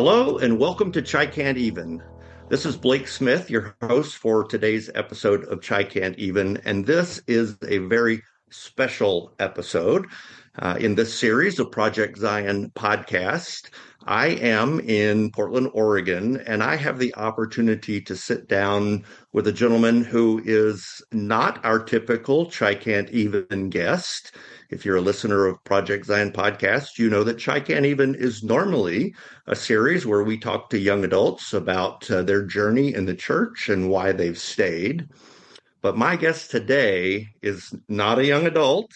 Hello and welcome to Chai Can't Even. This is Blake Smith, your host for today's episode of Chai Can't Even, and this is a very special episode in this series of Project Zion podcast. I am in Portland, Oregon, and I have the opportunity to sit down with a gentleman who is not our typical Chai Can't Even guest. If you're a listener of Project Zion podcast, you know that Chai Can't Even is normally a series where we talk to young adults about their journey in the church and why they've stayed. But my guest today is not a young adult,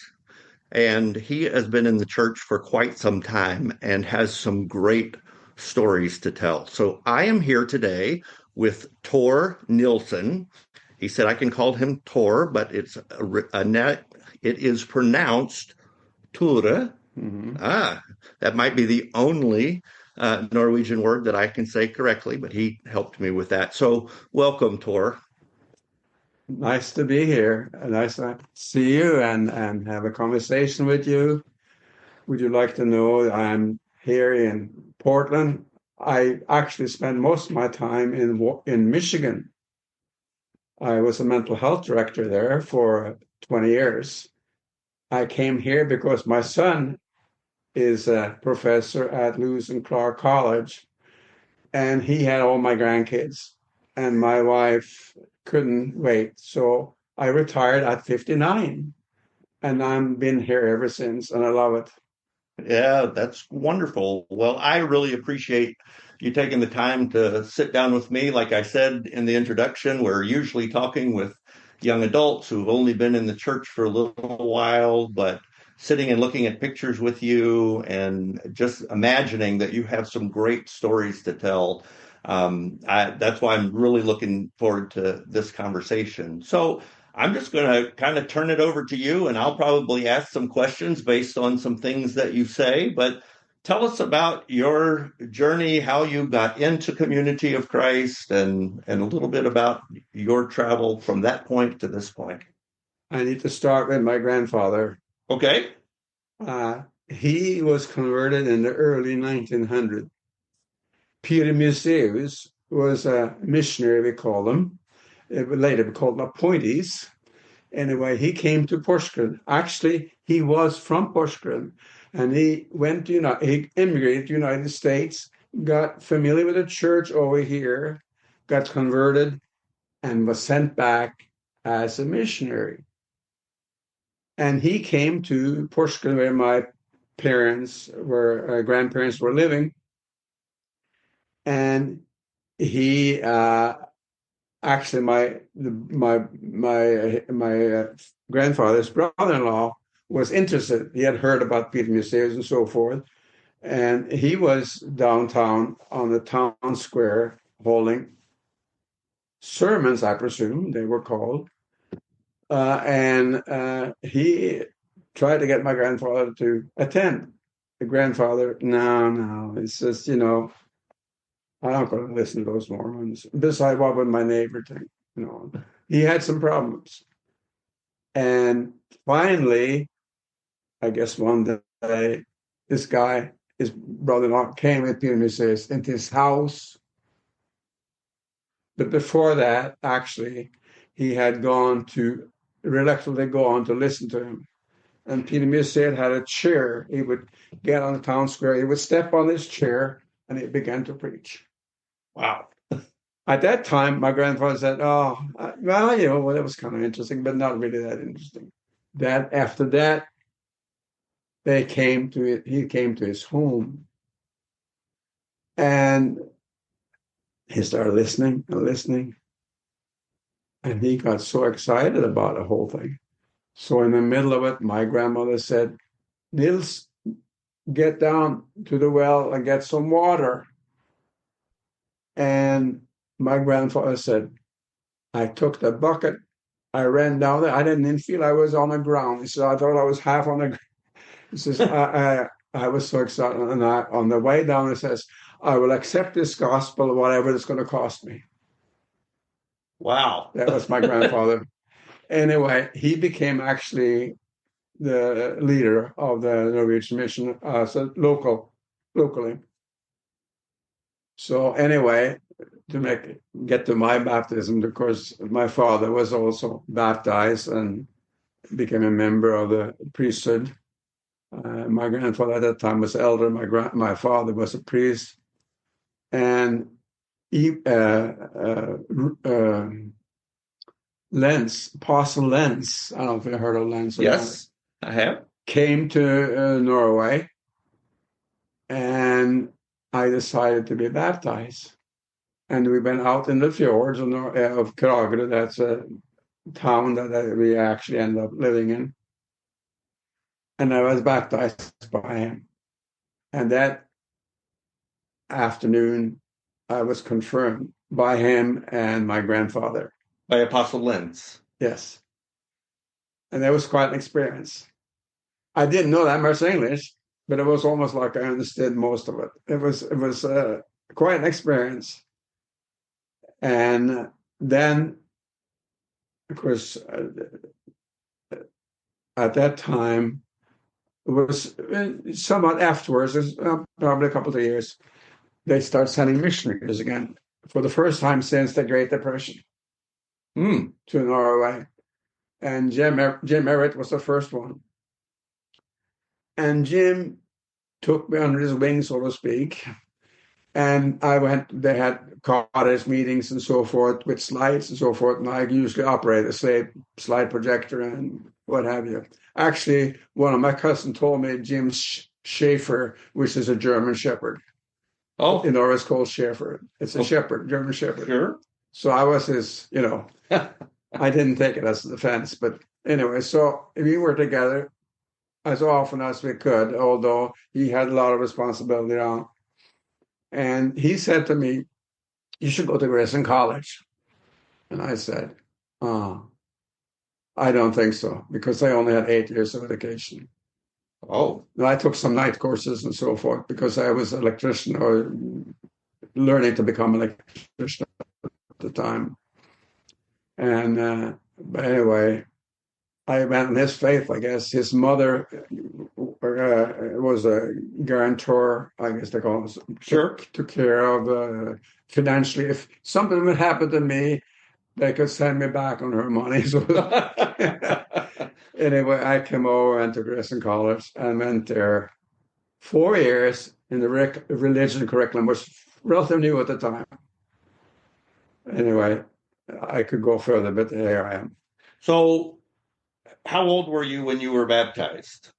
and he has been in the church for quite some time and has some great stories to tell. So I am here today with Tore Nilsen. He said I can call him Tor, but it is pronounced Tore. Mm-hmm. That might be the only Norwegian word that I can say correctly, but he helped me with that. So welcome, Tor. Nice to be here. Nice to see you and have a conversation with you. Would you like to know I'm here in Portland? I actually spent most of my time in Michigan. I was a mental health director there for 20 years. I came here because my son is a professor at Lewis and Clark College, and he had all my grandkids, and my wife couldn't wait. So I retired at 59, and I've been here ever since, and I love it. Yeah, that's wonderful. Well, I really appreciate you taking the time to sit down with me. Like I said in the introduction, we're usually talking with young adults who've only been in the church for a little while, but sitting and looking at pictures with you and just imagining that you have some great stories to tell. That's why I'm really looking forward to this conversation. So, I'm just going to kind of turn it over to you, and I'll probably ask some questions based on some things that you say. But tell us about your journey, how you got into Community of Christ, and a little bit about your travel from that point to this point. I need to start with my grandfather. Okay. He was converted in the early 1900s. Peter Museus was a missionary, we call him. It would later be called appointees. Anyway, he came to Porsgrunn. Actually, he was from Porsgrunn, and he he immigrated to the United States, got familiar with the church over here, got converted, and was sent back as a missionary. And he came to Porsgrunn, where my grandparents were living, and he actually my grandfather's brother-in-law was interested. He had heard about Peter Museums and so forth, and he was downtown on the town square holding sermons, I presume they were called, and he tried to get my grandfather to attend. The grandfather, no, it's just, I'm not going to listen to those Mormons. Besides, what would my neighbor think? He had some problems. And finally, I guess one day, this guy, his brother-in-law, came with Peter Museus into his house. But before that, actually, he had reluctantly gone to listen to him. And Peter Museus had a chair. He would get on the town square, he would step on his chair, and he began to preach. Wow. At that time, my grandfather said, "Oh, well, that was kind of interesting, but not really that interesting." After that, he came to his home, and he started listening and listening, and he got so excited about the whole thing. So in the middle of it, my grandmother said, "Nils, get down to the well and get some water." And my grandfather said, I took the bucket, I ran down there. I didn't even feel I was on the ground. He said, I thought I was half on the ground. He says, I was so excited. And on the way down, he says, I will accept this gospel, whatever it's going to cost me. Wow. That was my grandfather. Anyway, he became actually the leader of the Norwegian mission, locally. So anyway, get to my baptism, of course, my father was also baptized and became a member of the priesthood. My grandfather at that time was elder. My father was a priest, and he, Lens, Apostle Lens, I don't know if you heard of Lens or not, Yes, I have. came to Norway, and I decided to be baptized. And we went out in the fjords of Kragerø. That's a town that we actually ended up living in. And I was baptized by him. And that afternoon, I was confirmed by him and my grandfather. By Apostle Lens. Yes. And that was quite an experience. I didn't know that much English, but it was almost like I understood most of it. It was quite an experience. And then, of course, at that time, it was somewhat afterwards, probably a couple of years, they start sending missionaries again for the first time since the Great Depression to Norway. And Jim Merritt was the first one. And Jim took me under his wing, so to speak. And I went, they had cottage meetings and so forth with slides and so forth. And I usually operate a slide projector and what have you. Actually, one of my cousins told me Jim Schaefer, which is a German shepherd. Oh. In Norway, it's called Shepherd. It's a shepherd, German shepherd. Sure. So I was his, I didn't take it as a defense. But anyway, so we were together as often as we could, although he had a lot of responsibility on. And he said to me, "You should go to Grayson College." And I said, I don't think so, because I only had 8 years of education. Oh. And I took some night courses and so forth because I was an electrician or learning to become an electrician at the time. And but anyway, I went in his faith, I guess. His mother was a guarantor, I guess they call it. Sure. Took care of financially. If something would happen to me, they could send me back on her money. So anyway, I came over and to Grayson College and went there 4 years in the religion curriculum, which was relatively new at the time. Anyway, I could go further, but here I am. So how old were you when you were baptized?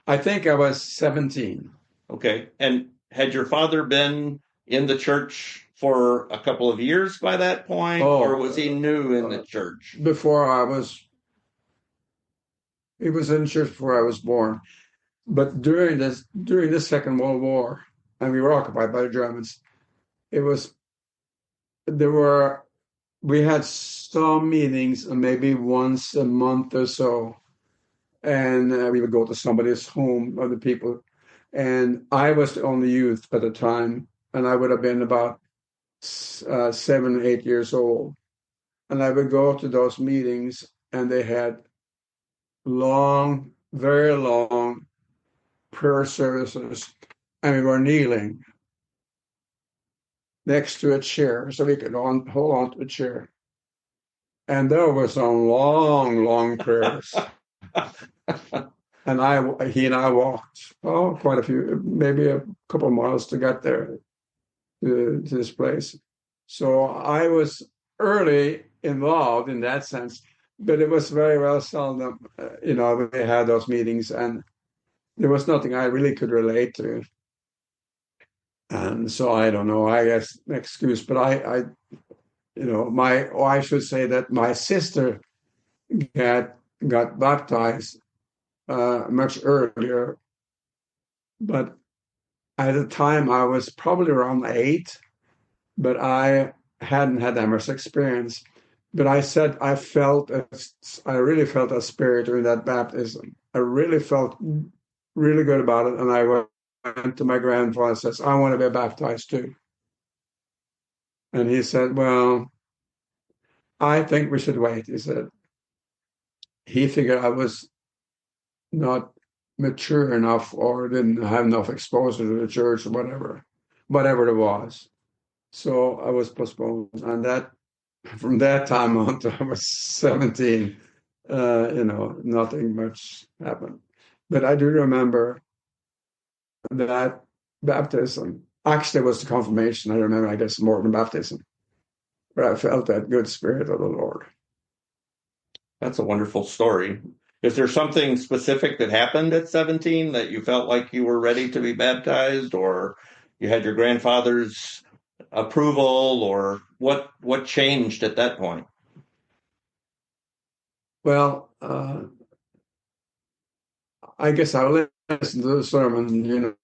I think I was 17. Okay. And had your father been in the church for a couple of years by that point, or was he new in the church? He was in church before I was born. But during the Second World War, and we were occupied by the Germans, we had some meetings, maybe once a month or so, and we would go to somebody's home, other people, and I was the only youth at the time, and I would have been about 7, 8 years old, and I would go to those meetings, and they had long, very long prayer services, and we were kneeling next to a chair so we could hold on to a chair. And there were some long, long prayers. And he and I walked, quite a few, maybe a couple of miles to get there to this place. So I was early involved in that sense, but it was very well seldom, we had those meetings and there was nothing I really could relate to. And so I don't know, I guess an excuse, but I should say that my sister got baptized much earlier, but at the time I was probably around 8, but I hadn't had that much experience. But I said I really felt a spirit during that baptism. I really felt really good about it, and I went to my grandfather and says, "I want to be baptized too." And he said, "Well, I think we should wait." He said he figured I was not mature enough or didn't have enough exposure to the church or whatever it was. So I was postponed. And that from that time on till I was 17, nothing much happened. But I do remember that baptism actually was the confirmation. I remember, I guess, more than baptism, but I felt that good spirit of the Lord. That's a wonderful story. Is there something specific that happened at 17 that you felt like you were ready to be baptized, or you had your grandfather's approval, or what changed at that point? Well, I guess I listened to the sermon,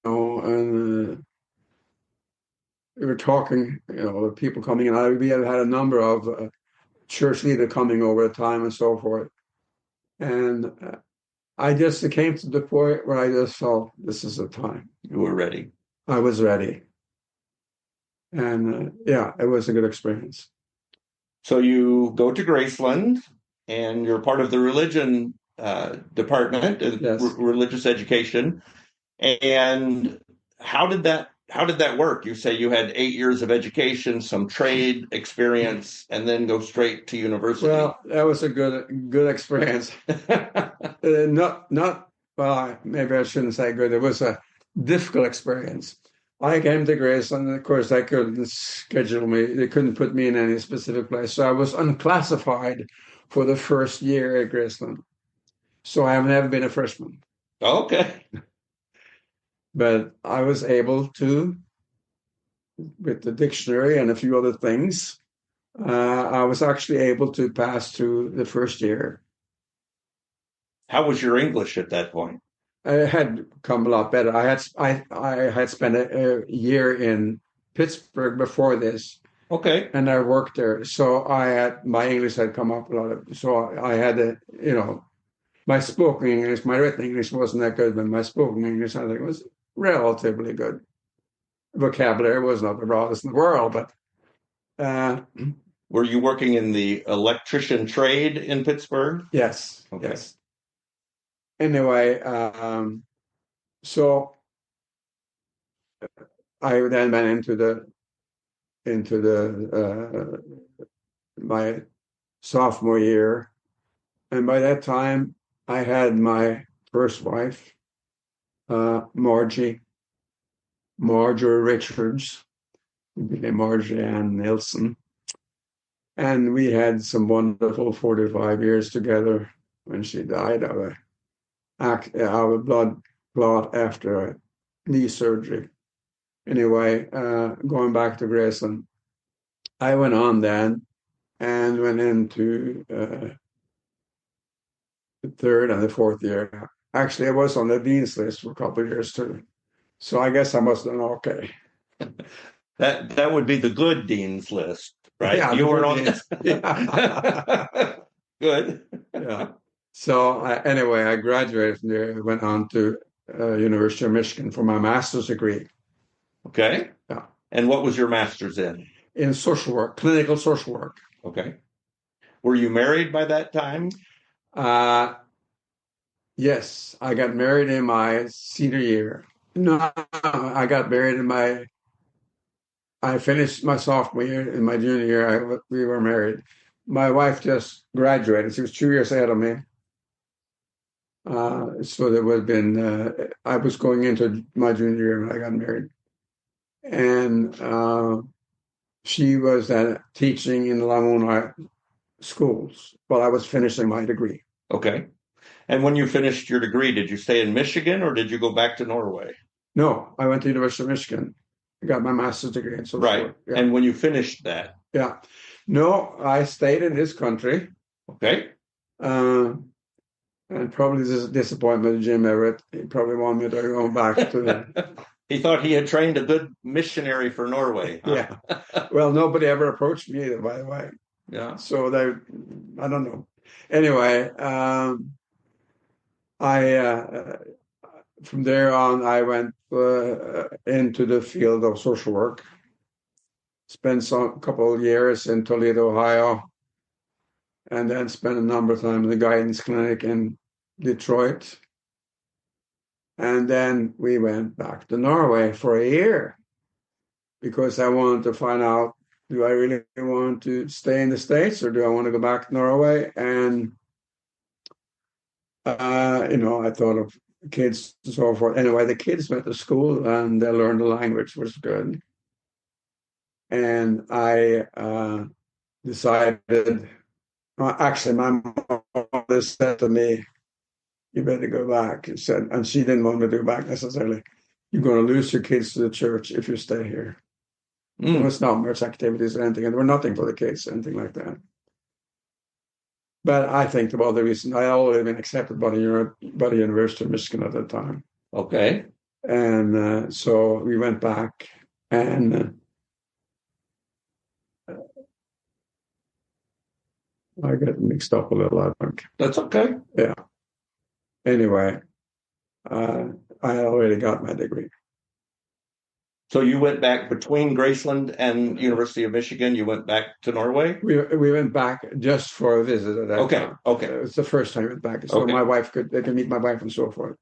and we were talking, with people coming in. We had a number of church leader coming over the time and so forth. And I just came to the point where I just felt this is the time. You were ready. I was ready. And yeah, it was a good experience. So you go to Graceland and you're part of the religion department, Yes. religious education. And how did that work? You say you had 8 years of education, some trade experience, and then go straight to university. Well, that was a good experience. Not well, maybe I shouldn't say good. It was a difficult experience. I came to Grace, and of course, they couldn't schedule me. They couldn't put me in any specific place. So I was unclassified for the first year at Graceland. So I have never been a freshman. Okay. But I was able to, with the dictionary and a few other things, I was actually able to pass through the first year. How was your English at that point? I had come a lot better. I had spent a year in Pittsburgh before this, Okay. and I worked there. So my English had come up a lot. So I had my spoken English, my written English wasn't that good, but my spoken English I think was relatively good. Vocabulary was not the broadest in the world, but were you working in the electrician trade in Pittsburgh? Yes. Okay. Yes. Anyway, so I then went into my sophomore year, and by that time I had my first wife, Marjorie Richards, who became Marjorie Ann Nilsen, and we had some wonderful 45 years together. When she died of a blood clot after a knee surgery. Anyway, going back to Graceland, I went on then and went into the third and the fourth year. Actually, I was on the dean's list for a couple of years too. So I guess I must have done okay. That would be the good dean's list, right? Yeah, you were on. Yeah. Good. Yeah. So anyway, I graduated from there. I went on to University of Michigan for my master's degree. Okay. Yeah. And what was your master's in? In social work, clinical social work. Okay. Were you married by that time? Yes, I got married in my senior year. No, I got married I finished my sophomore year. In my junior year, we were married. My wife just graduated. She was 2 years ahead of me. So there would have been, I was going into my junior year when I got married. And she was teaching in the Lillenas schools while I was finishing my degree. Okay. And when you finished your degree, did you stay in Michigan or did you go back to Norway? No, I went to the University of Michigan. I got my master's degree in social work. Yeah. And when you finished that? Yeah. No, I stayed in this country. Okay. And probably this is a disappointment to Jim Everett. He probably wanted me to go back to the... He thought he had trained a good missionary for Norway. Huh? Yeah. Well, nobody ever approached me either, by the way. Yeah. So I don't know. Anyway, from there on, I went into the field of social work. Spent a couple of years in Toledo, Ohio, and then spent a number of time in the guidance clinic in Detroit. And then we went back to Norway for a year. because I wanted to find out, do I really want to stay in the States or do I want to go back to Norway? And, I thought of kids and so forth. Anyway, the kids went to school and they learned the language, which was good. And I decided, actually, my mother said to me, you better go back. And she didn't want me to go back necessarily. You're going to lose your kids to the church if you stay here. There was not much activities or anything, and there were nothing for the kids, anything like that. But I think the other reason, I had already been accepted by the University of Michigan at that time. Okay. And so we went back, and I get mixed up a little, I think. That's okay. Yeah. Anyway, I had already got my degree. So you went back between Graceland and University of Michigan. You went back to Norway? We went back just for a visit at that time. Okay. It was the first time we went back. So my wife they could meet my wife and so forth.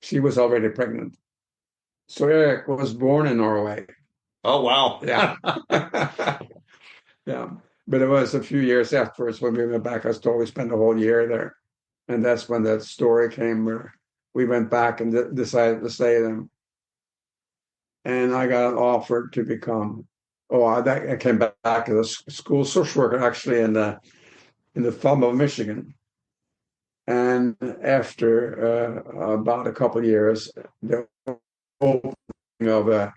She was already pregnant. So Eric was born in Norway. Oh, wow. Yeah. Yeah. But it was a few years afterwards when we went back. I was told we spent a whole year there. And that's when that story came where we went back and decided to stay there. And I got offered to become, I came back as a school social worker actually in the thumb of Michigan. And after about a couple of years, the opening of a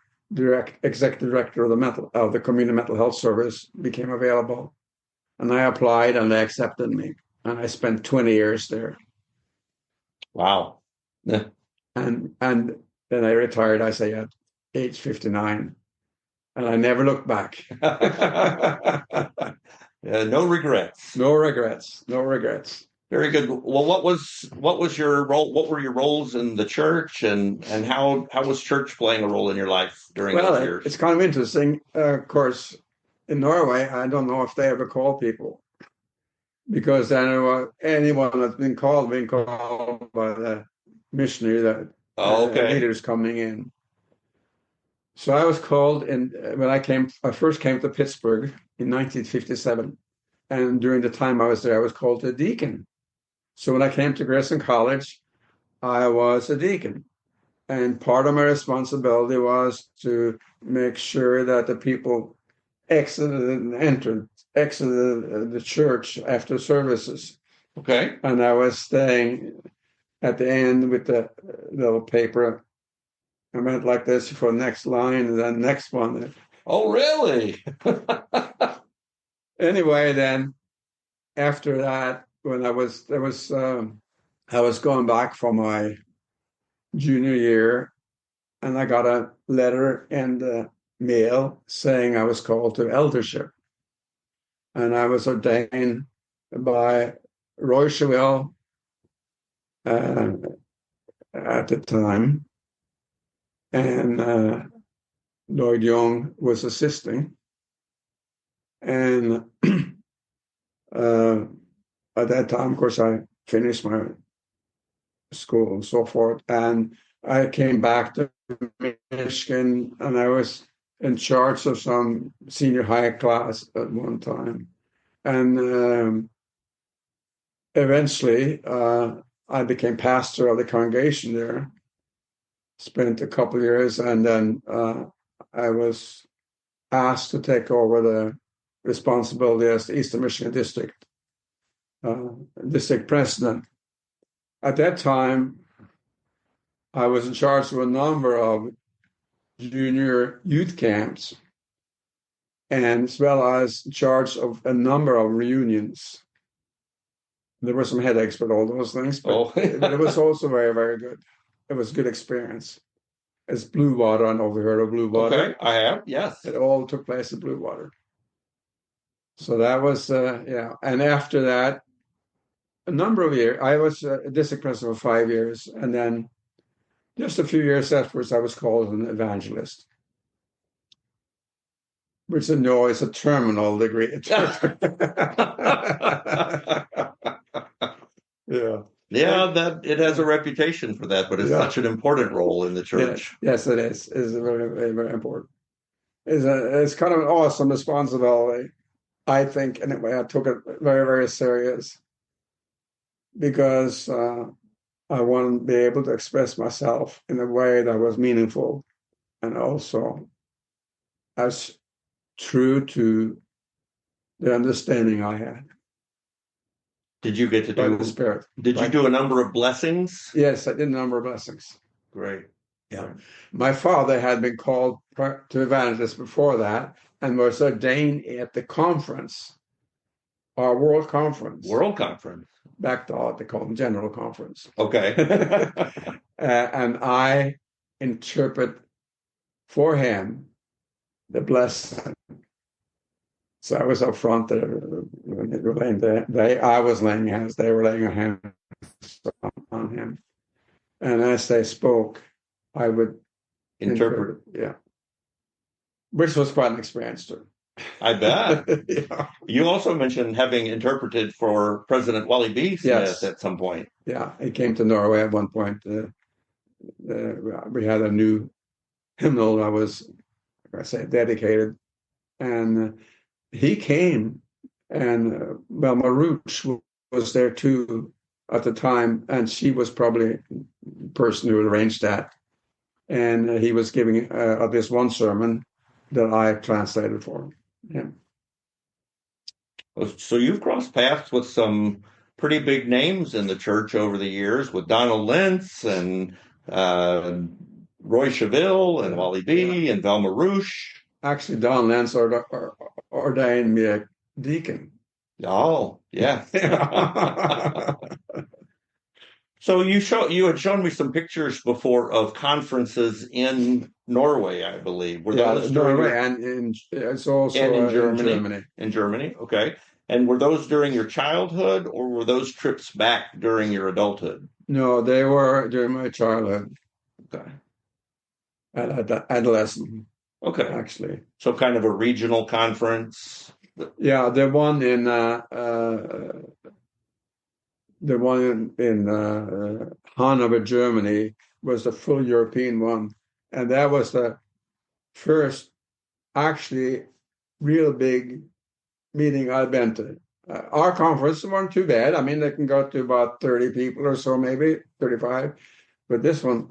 executive director of the community mental health service became available. And I applied and they accepted me. And I spent 20 years there. Wow. Yeah. And then I retired, I say, at age 59. And I never looked back. No regrets. No regrets. No regrets. Very good. Well, what was your role? What were your roles in the church, and how was church playing a role in your life during those years? It's kind of interesting. Of course, in Norway, I don't know if they ever call people, because anyone that's been called by the missionary that leaders coming in. So I was called when I first came to Pittsburgh in 1957, and during the time I was there, I was called a deacon. So when I came to Grayson College, I was a deacon, and part of my responsibility was to make sure that the people exited the church after services. Okay. And I was staying at the end with the little paper. I went like this for the next line and then next one. Oh, really? Anyway, then after that, when I was going back for my junior year, and I got a letter in the mail saying I was called to eldership, and I was ordained by Roy Chevelle at the time, and Lloyd Young was assisting, and at that time, of course, I finished my school and so forth, and I came back to Michigan, and I was in charge of some senior high class at one time, and eventually I became pastor of the congregation there. Spent a couple of years, and then I was asked to take over the responsibility as the Eastern Michigan District president. At that time, I was in charge of a number of junior youth camps, and as well as in charge of a number of reunions. There were some headaches with all those things, but it was also very, very good. It was a good experience. It's Blue Water. I know we heard of Blue Water. Okay, I have, yes. It all took place at Blue Water. So that was, yeah. And after that, a number of years, I was a district president for 5 years. And then just a few years afterwards, I was called an evangelist, which is a terminal degree. Yeah. Yeah, that it has a reputation for that, but it's such an important role in the church. Yes, it is. It's very, very, very important. it's kind of an awesome responsibility, I think. Anyway, I took it very, very serious because I want to be able to express myself in a way that was meaningful and also as true to the understanding I had Did you get to by the do, Spirit. did you do a number of blessings? Yes, I did a number of blessings. Great. Yeah. My father had been called to evangelist before that and was ordained at the conference, our world conference. World Conference. Back to they call them general conference. Okay. And I interpret for him the blessing. So I was up front there when they were I was laying hands, they were laying hands on him. And as they spoke, I would Interpret. Yeah. Which was quite an experience too. I bet. Yeah. You also mentioned having interpreted for President Wally B. Smith Yes. at some point. Yeah, he came to Norway at one point. We had a new hymnal that was, like I say, dedicated. And he came, and Velma Rooch was there too at the time, and she was probably the person who had arranged that. And he was giving this one sermon that I translated for him. So you've crossed paths with some pretty big names in the church over the years, with Donald Lentz and Roy Cheville and Wally B. and Velma Roosh. Actually, Don Lentz ordained me a deacon. Oh, yeah. So you had shown me some pictures before of conferences in Norway, I believe. Were those Norway, and it's also in Germany. In Germany. In Germany, okay. And were those during your childhood, or were those trips back during your adulthood? No, they were during my childhood. Okay. Adolescent. Okay. Actually. So kind of a regional conference. Yeah, the one in Hanover, Germany, was the full European one, and that was the first actually real big meeting I've been to. Our conference weren't too bad. I mean, they can go to about 30 people or so, maybe 35, but this one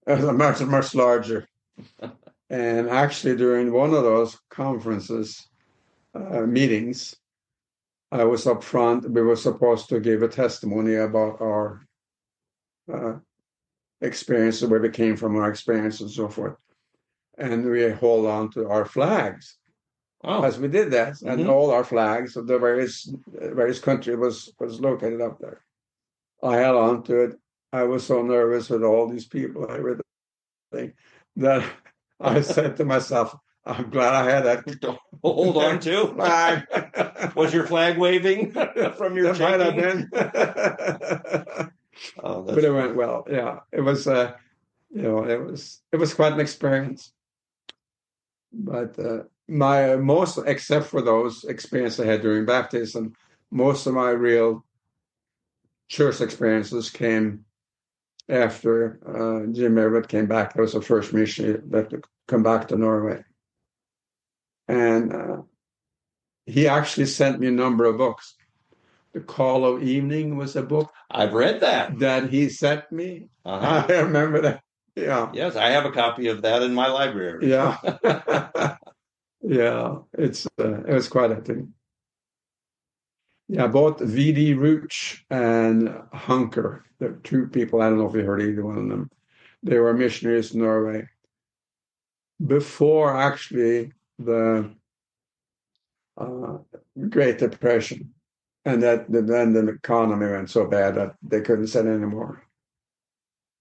was much, much larger. And actually, during one of those conferences, meetings, I was up front. We were supposed to give a testimony about our experiences, where we came from, our experience, and so forth. And we hold on to our flags as we did that, and all our flags of the various countries was located up there. I held on to it. I was so nervous with all these people, everything, that I said to myself, I'm glad I had that. Hold on to flag. Was your flag waving from your might have been. But it went well. Yeah, it was. It was quite an experience. But my most, except for those experiences I had during baptism, most of my real church experiences came after Jim Everett came back. That was the first missionary that come back to Norway. And he actually sent me a number of books. The Call of Evening was a book. I've read that. That he sent me. I remember that. Yeah. Yes, I have a copy of that in my library. Yeah. Yeah. It was quite a thing. Yeah, both V.D. Rooch and Hunker, the two people, I don't know if you heard either one of them. They were missionaries in Norway. Before actually the Great Depression, and then the economy went so bad that they couldn't send anymore.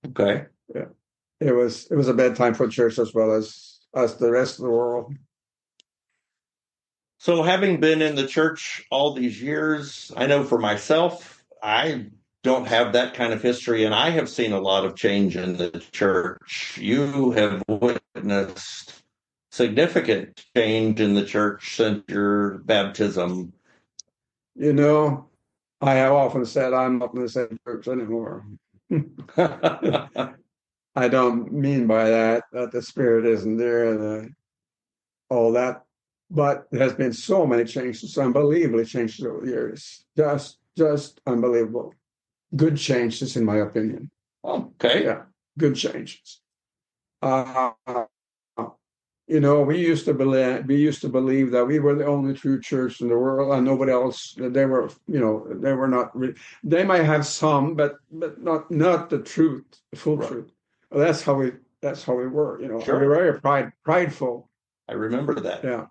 Okay. Yeah, it was a bad time for the church as well as the rest of the world. So, having been in the church all these years, I know for myself, I don't have that kind of history, and I have seen a lot of change in the church. You have witnessed significant change in the church since your baptism. You know, I have often said I'm not in the same church anymore. I don't mean by that the Spirit isn't there. all that. But there has been so many changes, unbelievably changes over the years. Just unbelievable. Good changes, in my opinion. Okay. Yeah, good changes. Uh, we used to believe that we were the only true church in the world, and nobody else. They were not. They might have some, but not the truth, the full truth. Well, that's how we were. Sure. We were very prideful. I remember that. Yeah.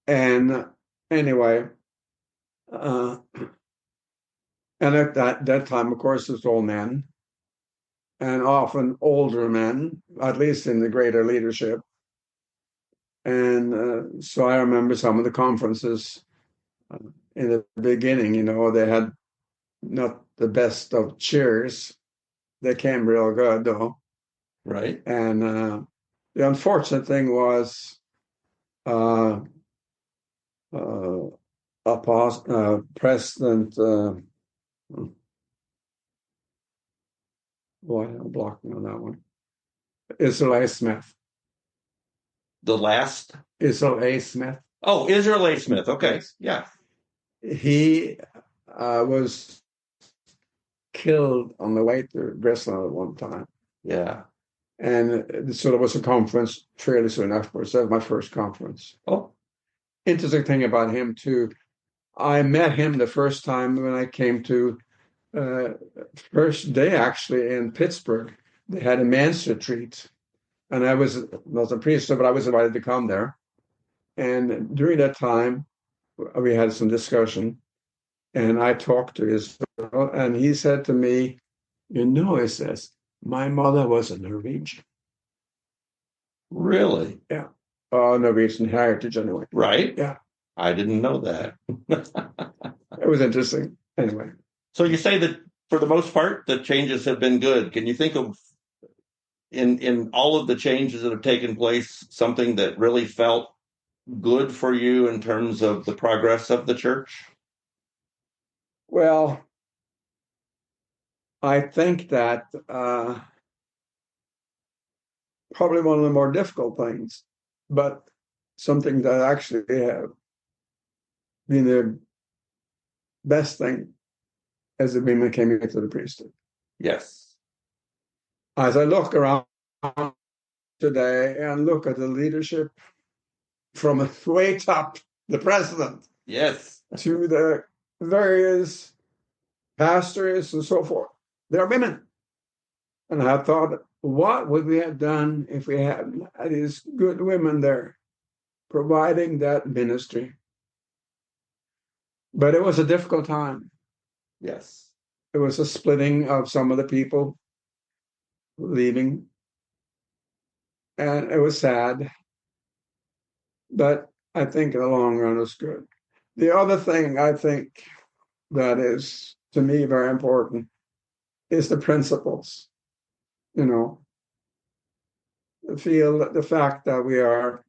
And anyway, and at that time, of course, it's all men, and often older men, at least in the greater leadership. And so I remember some of the conferences in the beginning, they had not the best of cheers. They came real good, though. Right. And the unfortunate thing was President, boy, I'm blocking on that one. Israel A. Smith. The last? Israel A. Smith. Oh, Israel A. Smith. Okay. Yeah. He was killed on the way to Breslau at one time. Yeah. And so there was a conference fairly soon afterwards. That was my first conference. Oh. Interesting thing about him, too. I met him the first time when I came to first day, actually, in Pittsburgh. They had a men's retreat. And I was not a priest, but I was invited to come there. And during that time, we had some discussion. And I talked to Israel, and he said to me, he says, my mother was a Norwegian. Really? Yeah. Norwegian heritage, anyway. Right. Yeah. I didn't know that. It was interesting. Anyway. So you say that for the most part, the changes have been good. Can you think of, in all of the changes that have taken place, something that really felt good for you in terms of the progress of the church? Well, I think that probably one of the more difficult things, but something that actually have been the best thing as the women came into the priesthood. Yes. As I look around today and look at the leadership from a way top, the president, yes, to the various pastors and so forth, they're women. And I thought, what would we have done if we had these good women there providing that ministry? But it was a difficult time. Yes. It was a splitting of some of the people leaving. And it was sad. But I think in the long run it was good. The other thing I think that is, to me, very important is the principles. The fact that we are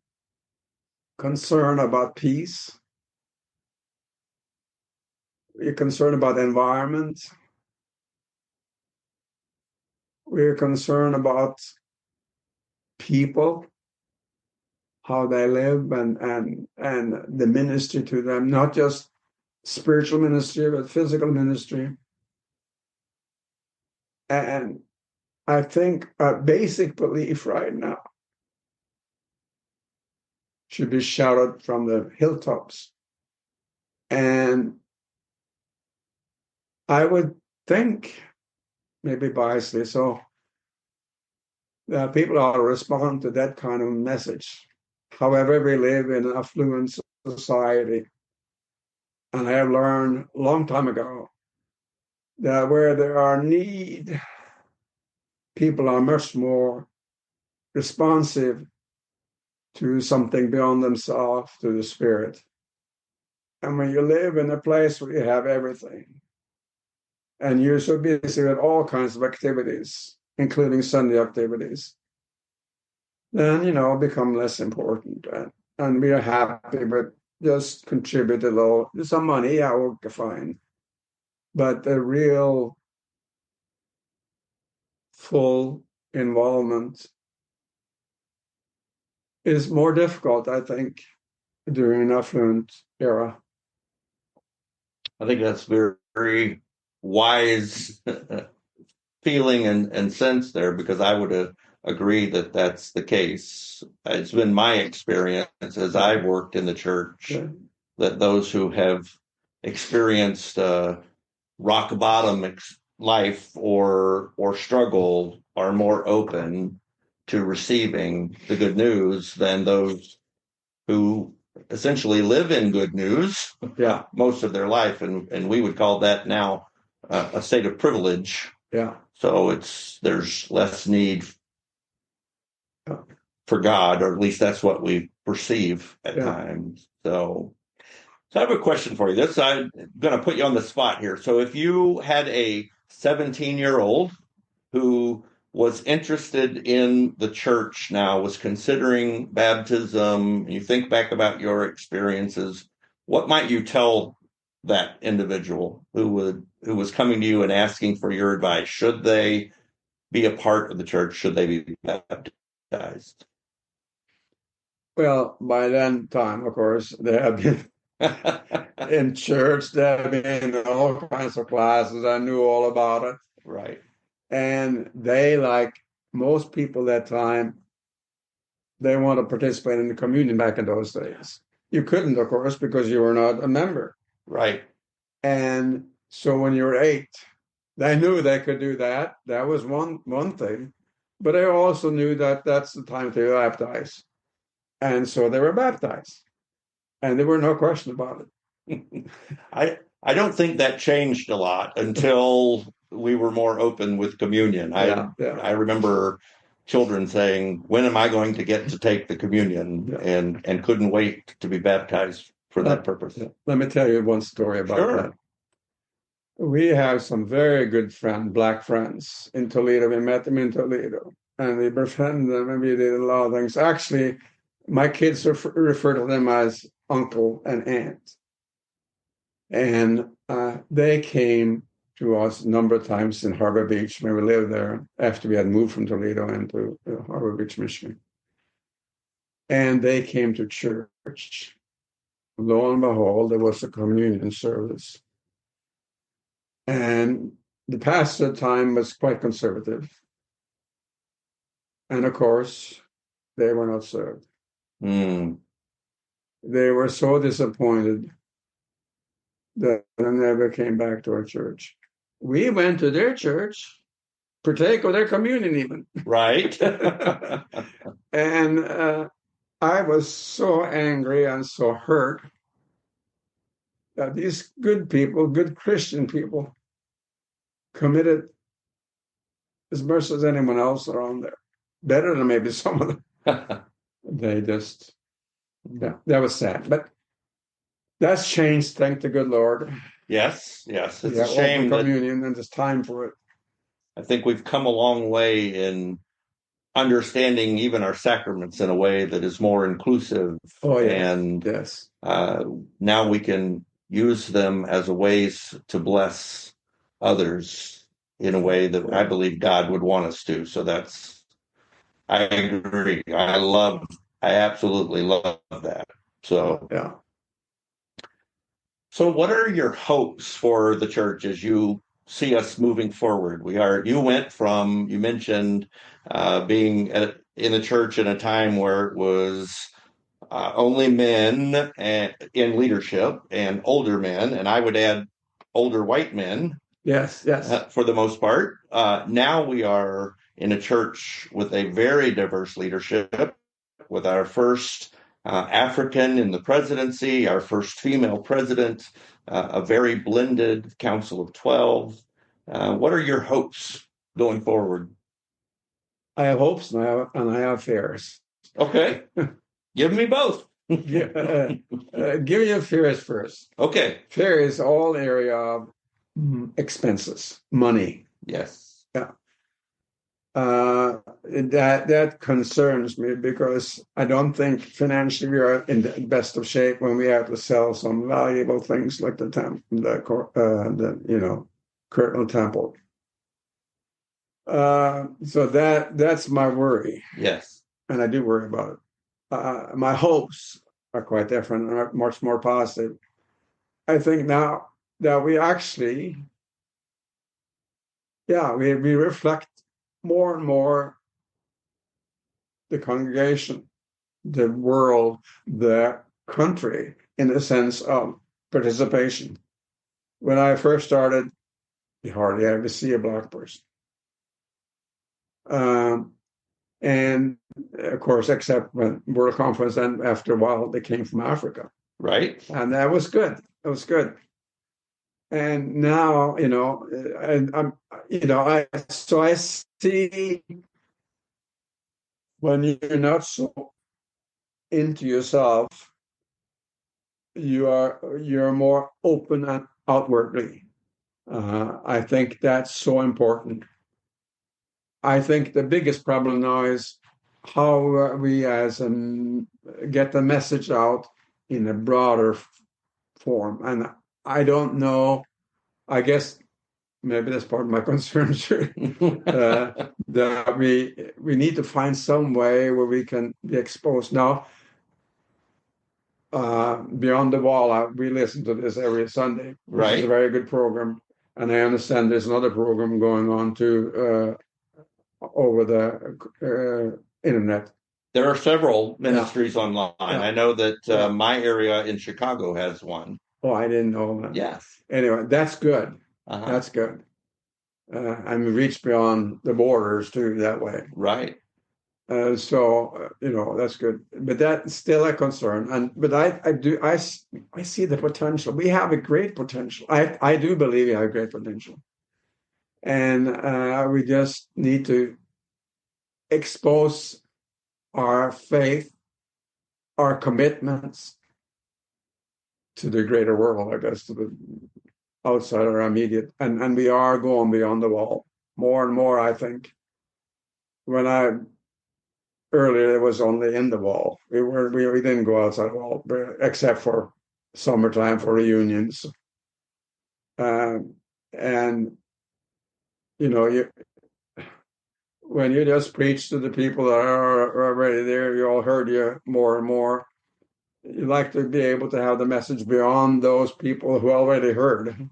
concerned about peace. We're concerned about the environment. We're concerned about people, how they live, and the ministry to them, not just spiritual ministry, but physical ministry. And I think a basic belief right now should be shouted from the hilltops. And I would think, maybe biasly so, that people ought to respond to that kind of message. However, we live in an affluent society. And I have learned a long time ago that where there are need, people are much more responsive to something beyond themselves, to the spirit. And when you live in a place where you have everything, and you're so busy with all kinds of activities, including Sunday activities, then, become less important. And we are happy, but just contribute a little, some money, yeah, okay, fine. But the real full involvement is more difficult, I think, during an affluent era. I think that's very, very wise feeling and sense there, because I would agree that that's the case. It's been my experience as I've worked in the church that those who have experienced rock bottom life or struggle are more open to receiving the good news than those who essentially live in good news most of their life, and we would call that now a state of privilege. So there's less need for God, or at least that's what we perceive at times. So I have a question for you. I'm going to put you on the spot here. So if you had a 17-year-old who was interested in the church now, was considering baptism, you think back about your experiences, what might you tell that individual who was coming to you and asking for your advice? Should they be a part of the church? Should they be baptized? Well, by then time, of course, they have been in church, they have been in all kinds of classes. I knew all about it. Right. And they, like most people that time, they want to participate in the communion back in those days. You couldn't, of course, because you were not a member. Right. And so when you were 8, they knew they could do that. That was one thing. But they also knew that that's the time to baptize. And so they were baptized. And there were no question about it. I don't think that changed a lot until we were more open with communion. I remember children saying, "When am I going to get to take the communion?" and couldn't wait to be baptized for that purpose. Let me tell you one story about that. We have some very good black friends in Toledo. We met them in Toledo, and we befriended them, and we did a lot of things. Actually, my kids refer to them as uncle and aunt. And they came to us a number of times in Harbor Beach when we lived there after we had moved from Toledo into Harbor Beach, Michigan. And they came to church. Lo and behold, there was a communion service. And the pastor at the time was quite conservative. And of course, they were not served. They were so disappointed that they never came back to our church. We went to their church, partake of their communion even. Right. And I was so angry and so hurt that these good people, good Christian people, committed as much as anyone else around there. Better than maybe some of them. They just, that was sad. But that's changed, thank the good Lord. Yes. It's a shame that communion, and it's time for it. I think we've come a long way in understanding even our sacraments in a way that is more inclusive. And now we can use them as a ways to bless others in a way that I believe God would want us to. So I agree. I absolutely love that. So So what are your hopes for the church as you see us moving forward? You mentioned being in the church in a time where it was only men in leadership and older men, and I would add older white men. Yes. For the most part. Now we are in a church with a very diverse leadership, with our first African in the presidency, our first female president, a very blended council of 12. What are your hopes going forward? I have hopes and I have fears. Okay. Give me both. Give you fears first. Okay. Fear is all area of expenses, money. Yes. Yeah. That concerns me because I don't think financially we are in the best of shape when we have to sell some valuable things like the Kirtland Temple. So that's my worry. Yes. And I do worry about it. my hopes are quite different and are much more positive. I think now that we actually, we reflect more and more the congregation, the world, the country in the sense of participation. When I first started, you hardly ever see a black person. And of course, except when World Conference, and after a while, they came from Africa. Right. And that was good. It was good. And now, and I see when you're not so into yourself, you're more open and outwardly. I think that's so important. I think the biggest problem now is how we get the message out in a broader form. And I don't know, I guess maybe that's part of my concern too, that we need to find some way where we can be exposed. Now, Beyond the Wall, we listen to this every Sunday, which is a very good program. And I understand there's another program going on too over the internet. There are several ministries online. Yeah. I know that my area in Chicago has one. Oh, I didn't know that. Yes. Anyway, that's good. That's good. And we reach beyond the borders too that way. Right. So that's good, but that's still a concern. But I see the potential. We have a great potential. I do believe we have great potential, and we just need to expose our faith, our commitments to the greater world, I guess, to the outside our immediate, and we are going beyond the wall more and more, I think. Earlier, it was only in the wall. We didn't go outside the wall, except for summertime for reunions. And when you just preach to the people that are already there, you all heard you more and more. You like to be able to have the message beyond those people who already heard,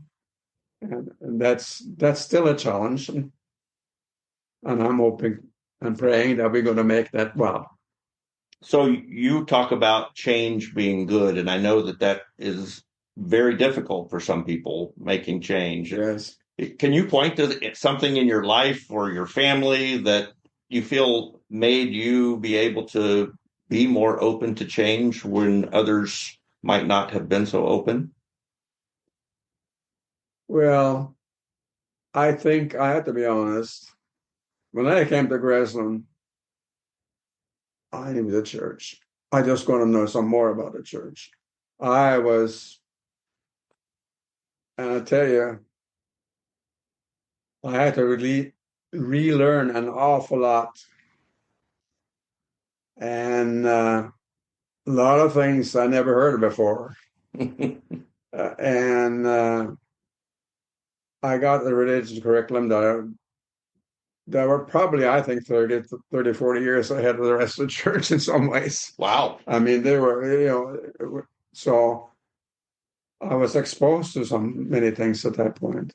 and that's still a challenge. And I'm hoping and praying that we're going to make that well. So you talk about change being good, and I know that is very difficult for some people, making change. Yes. Can you point to something in your life or your family that you feel made you be able to be more open to change when others might not have been so open? Well, I think I have to be honest. When I came to Graceland, I knew the church. I just want to know some more about the church. And I tell you, I had to really relearn an awful lot. And a lot of things I never heard before. And I got the religious curriculum that were probably, I think, 30, 40 years ahead of the rest of the church in some ways. Wow. I mean, they were, so I was exposed to many things at that point.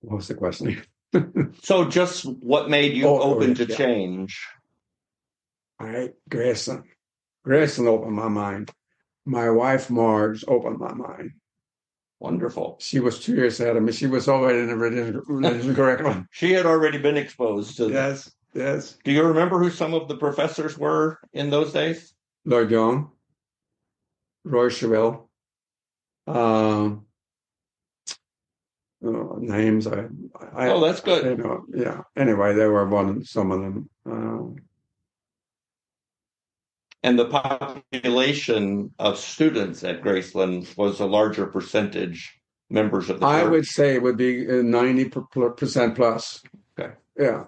What was the question? So just what made you open to change? Grayson opened my mind. My wife, Marge, opened my mind. Wonderful. She was 2 years ahead of me. She was already in the religion curriculum. She had already been exposed to Yes, yes. Do you remember who some of the professors were in those days? Lloyd Young, Roy Chevelle. Names. Oh, that's good. Yeah. Anyway, they were some of them. And the population of students at Graceland was a larger percentage members of the church? I would say it would be 90% plus. Okay. Yeah.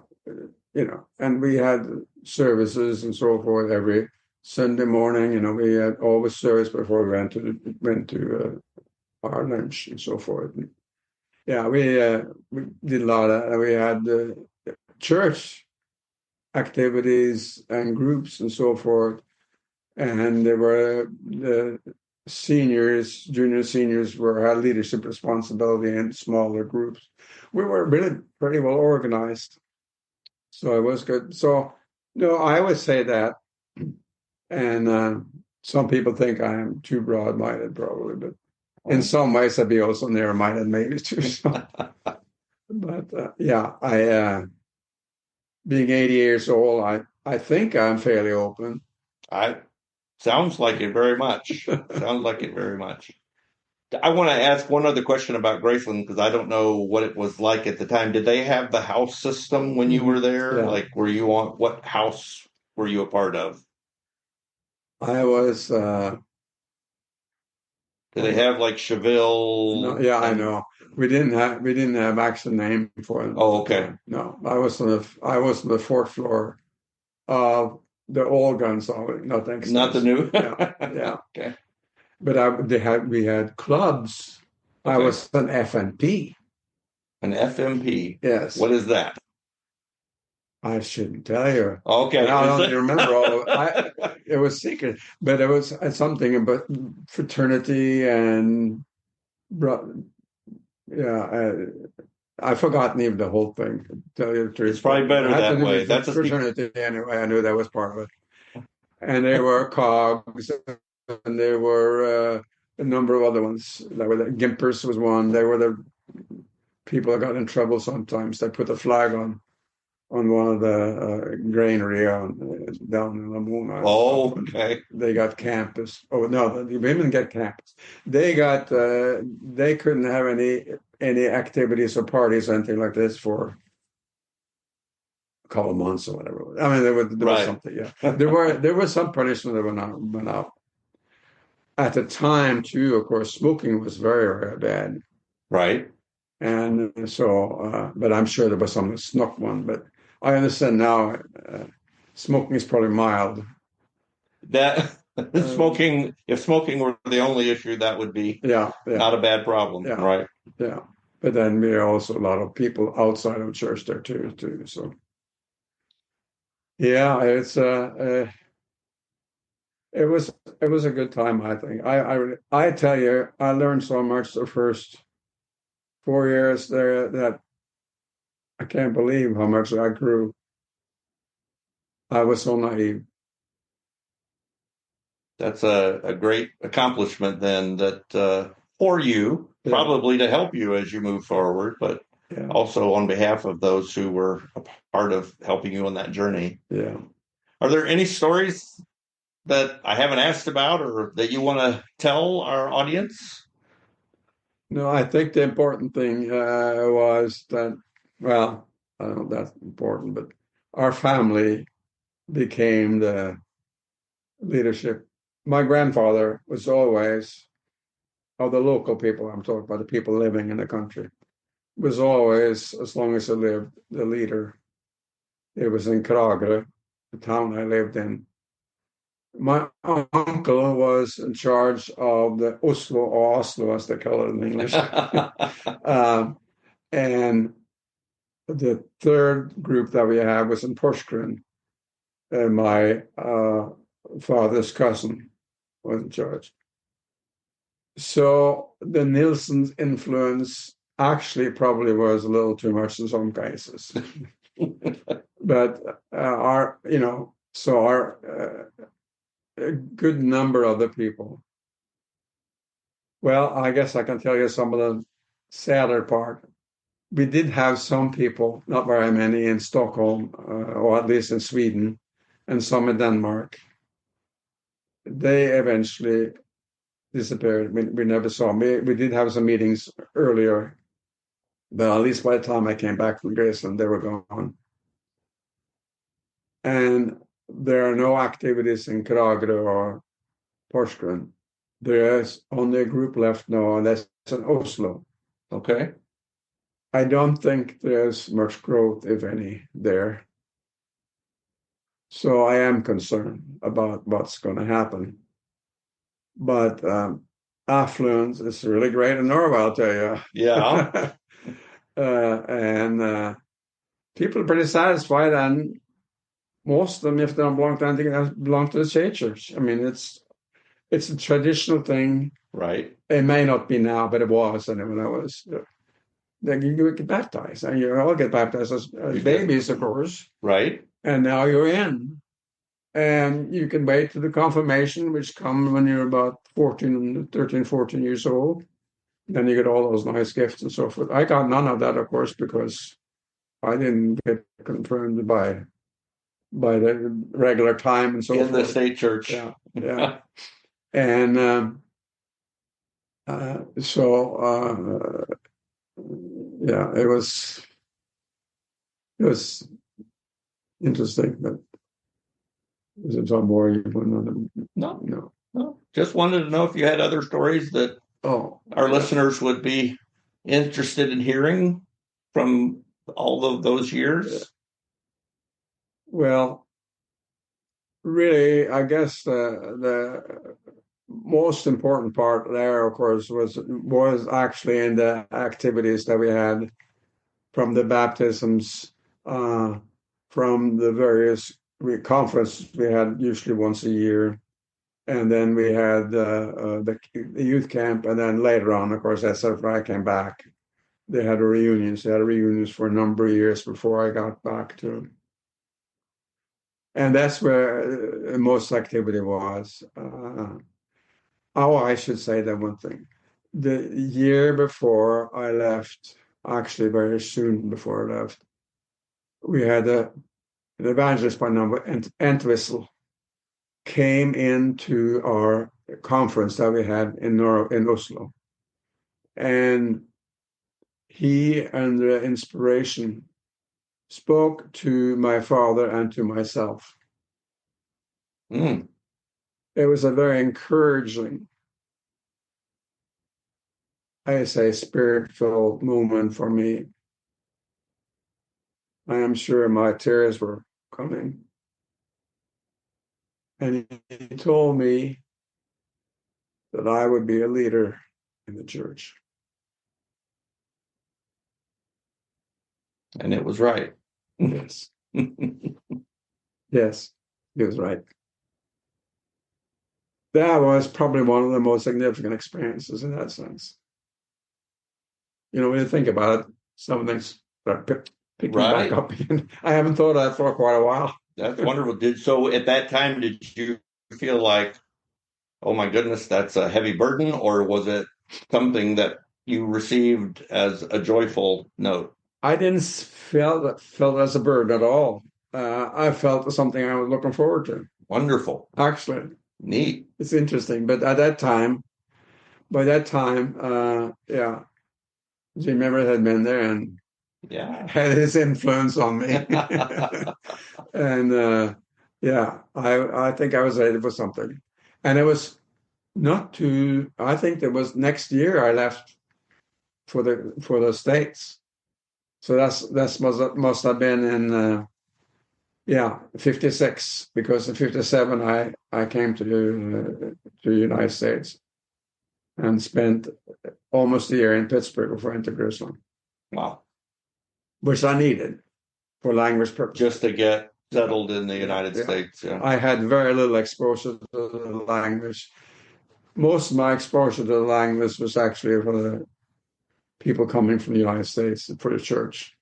And we had services and so forth every Sunday morning. We had always service before we went to our lunch and so forth. And yeah, we did a lot of. We had church activities and groups and so forth. And there were the seniors, junior seniors had leadership responsibility in smaller groups. We were really pretty well organized. So it was good. So, no, I always say that. And some people think I am too broad-minded, probably, but in some ways I'd be also narrow-minded, maybe too. So. But yeah, being 80 years old, I think I'm fairly open. Sounds like it very much. Sounds like it very much. I want to ask one other question about Graceland because I don't know what it was like at the time. Did they have the house system when you were there? Yeah. Like, what house were you a part of? I was. Did they have like Cheville? No, yeah, I know. We didn't have actual name for them. Oh, okay. No, I was on the fourth floor of the old guns. Not the extension. Not the new. Yeah. Okay. But we had clubs. Okay. I was an FMP. An FMP. Yes. What is that? I shouldn't tell you. Okay. I don't remember all of it. It was secret, but it was something about fraternity and I've forgotten even the whole thing. To tell you the truth, it's probably better that way. That's a fraternity anyway. I knew that was part of it. And there were cogs, and there were a number of other ones. Gimpers was one. They were the people that got in trouble sometimes. They put the flag on one of the granary down in Limona. Oh, okay. They got campus. Oh no, the women get campus. They got. They couldn't have any activities or parties or anything like this for a couple of months or whatever. I mean, there was something. Yeah, there was some punishment that went out. At the time, too, of course, smoking was very, very bad. Right. And so, but I'm sure there was some snuck one. But I understand now, smoking is probably mild. That smoking, if smoking were the only issue, that would be not a bad problem, right? Yeah, but then there are also a lot of people outside of church there too. So, yeah, it was a good time. I think I tell you, I learned so much the first 4 years there that I can't believe how much I grew. I was so naive. That's a great accomplishment then that for you, probably to help you as you move forward, but also on behalf of those who were a part of helping you on that journey. Yeah. Are there any stories that I haven't asked about or that you want to tell our audience? No, I think the important thing was that, well, I don't know if that's important, but our family became the leadership. My grandfather was always, of the local people, I'm talking about the people living in the country, was always, as long as he lived, the leader. It was in Kragerø, the town I lived in. My uncle was in charge of the Oslo, as they call it in English. And the third group that we had was in Porsgrunn. And my father's cousin was in charge. So the Nilsen's influence actually probably was a little too much in some cases. But a good number of the people. Well, I guess I can tell you some of the sadder part. We did have some people, not very many, in Stockholm, or at least in Sweden, and some in Denmark. They eventually disappeared. We never saw them. We did have some meetings earlier, but at least by the time I came back from Graceland, they were gone. And there are no activities in Kragerø or Porsgrunn. There is only a group left now, and that's in Oslo. Okay. I don't think there's much growth, if any, there. So I am concerned about what's going to happen. But affluence is really great in Norway, I'll tell you. Yeah. And people are pretty satisfied, and most of them, if they don't belong to anything else, belong to the state church. I mean, it's a traditional thing. Right. It may not be now, but it was. And when I was, then you get baptized. And you all get baptized as babies, of course. Right. And now you're in. And you can wait to the confirmation, which comes when you're about 13, 14 years old. Then you get all those nice gifts and so forth. I got none of that, of course, because I didn't get confirmed by the regular time and so forth. In the state church. Yeah, yeah. And yeah, it was interesting, but was it some more you No. Just wanted to know if you had other stories that our listeners would be interested in hearing from all of those years. Well, really, I guess the most important part there, of course, was actually in the activities that we had, from the baptisms, from the various conferences we had usually once a year, and then we had the youth camp, and then later on, of course, that's after I came back, they had reunions. They had reunions for a number of years before I got back to. And that's where most activity was. I should say that one thing. The year before I left, actually very soon before I left, we had an evangelist by name of Entwistle came into our conference that we had in Oslo. And he, under inspiration, spoke to my father and to myself. Mm. It was a very encouraging, I say, spiritual moment for me. I am sure my tears were coming. And he told me that I would be a leader in the church. And it was right. Yes. Yes, he was right. That was probably one of the most significant experiences in that sense. You know, when you think about it, some things start picking back up again. I haven't thought of that for quite a while. That's wonderful. So at that time, did you feel like, oh my goodness, that's a heavy burden, or was it something that you received as a joyful note? I didn't feel it as a burden at all. I felt it was something I was looking forward to. Wonderful. Actually. Neat. It's interesting. But by that time, yeah, Jim Everett had been there and had his influence on me. And yeah, I think I was ready for something. And it was I think it was next year I left for the States. So that must have been in 56, because in 57 I came to the United States and spent almost a year in Pittsburgh before I went to Jerusalem. Wow. Which I needed for language purposes. Just to get settled in the United States. Yeah. I had very little exposure to the language. Most of my exposure to the language was actually for the people coming from the United States, for the church.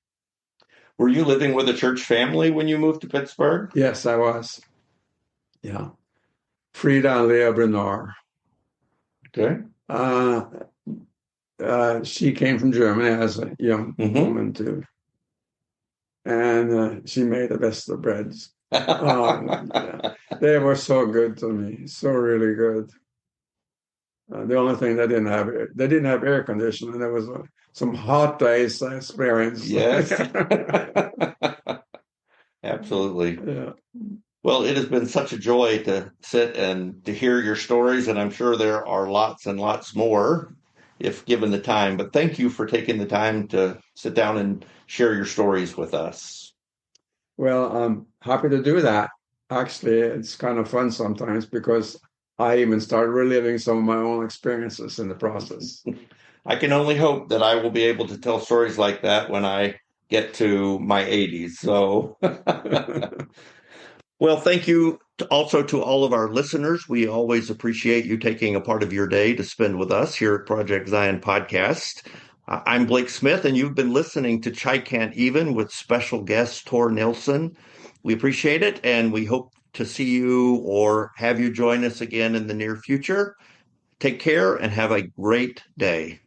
Were you living with a church family when you moved to Pittsburgh? Yes, I was. Yeah. Frida and Leah Brennar. Okay. She came from Germany as a young woman too. And she made the best of breads. They were so good to me, so really good. The only thing they didn't have air conditioning. There was some hot days I experienced. Yes. Absolutely. Yeah. Well, it has been such a joy to sit and to hear your stories, and I'm sure there are lots and lots more if given the time. But thank you for taking the time to sit down and share your stories with us. Well, I'm happy to do that. Actually, it's kind of fun sometimes because I even started reliving some of my own experiences in the process. I can only hope that I will be able to tell stories like that when I get to my 80s. So, Well, thank you also to all of our listeners. We always appreciate you taking a part of your day to spend with us here at Project Zion Podcast. I'm Blake Smith, and you've been listening to Chai Can't Even with special guest Tore Nilsen. We appreciate it, and we hope to see you or have you join us again in the near future. Take care and have a great day.